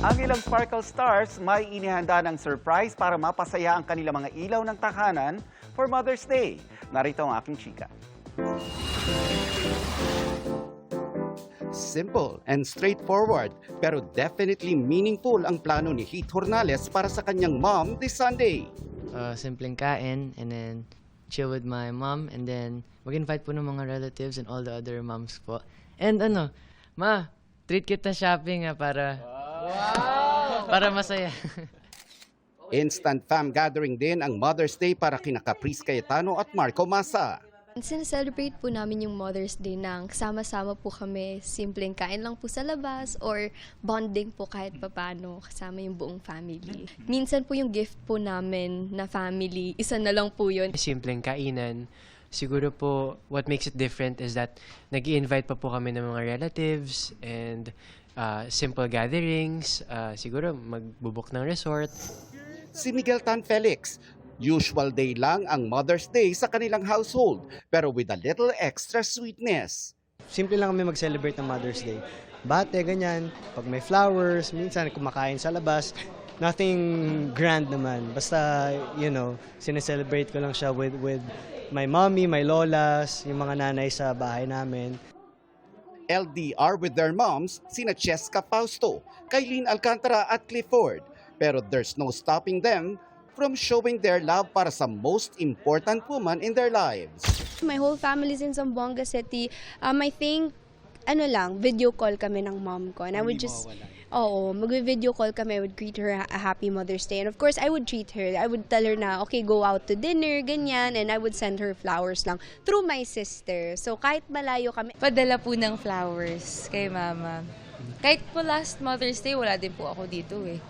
Ang ilang Sparkle Stars may inihanda ng surprise para mapasaya ang kanilang mga ilaw ng tahanan for Mother's Day. Narito ang aking chika. Simple and straightforward, pero definitely meaningful ang plano ni Heath Hornales para sa kanyang mom this Sunday. Simpleng kain and then chill with my mom and then mag-invite po ng mga relatives and all the other moms po. And ma, treat kita shopping para masaya. Instant fam gathering din ang Mother's Day para kina Caprice Cayetano at Marco Massa. Sineselebrate po namin yung Mother's Day nang sama-sama po kami, simpleng kain lang po sa labas or bonding po kahit papano kasama yung buong family. Minsan po yung gift po namin na family, isa na lang po yun. Simpleng kainan. Siguro po, what makes it different is that nag-i-invite pa po kami ng mga relatives and simple gatherings. Siguro magbubuk ng resort. Si Miguel Tan Felix, usual day lang ang Mother's Day sa kanilang household, pero with a little extra sweetness. Simple lang kami mag-celebrate ng Mother's Day. Bate, ganyan. Pag may flowers, minsan kumakain sa labas. Nothing grand naman. Basta, sineselebrate ko lang siya with my mommy, my lolas, yung mga nanay sa bahay namin. LDR with their moms, sina Cheska Fausto, Kailin Alcantara at Clifford. Pero there's no stopping them from showing their love para sa most important woman in their lives. My whole family's in Zamboanga City. I think, video call kami ng mom ko. And I would just, mag-video call kami. I would greet her a happy Mother's Day. And of course, I would treat her. I would tell her na, okay, go out to dinner, ganyan. And I would send her flowers lang through my sister. So kahit malayo kami. Padala po ng flowers kay mama. Kahit po last Mother's Day, wala din po ako dito eh.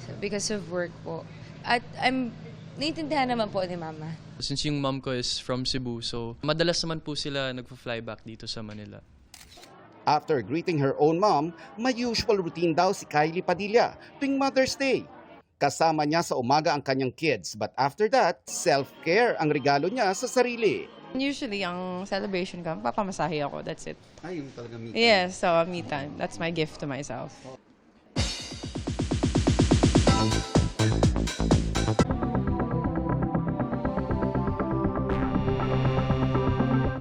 So, because of work po. At naiintindihan naman po ni mama. Since yung mom ko is from Cebu, so madalas naman po sila nagpa-fly back dito sa Manila. After greeting her own mom, may usual routine daw si Kylie Padilla tuwing Mother's Day. Kasama niya sa umaga ang kanyang kids, but after that, self-care ang regalo niya sa sarili. Usually, ang celebration ko, papamasahe ako. That's it. Ay, yung talaga me time. Yes, so me time. That's my gift to myself.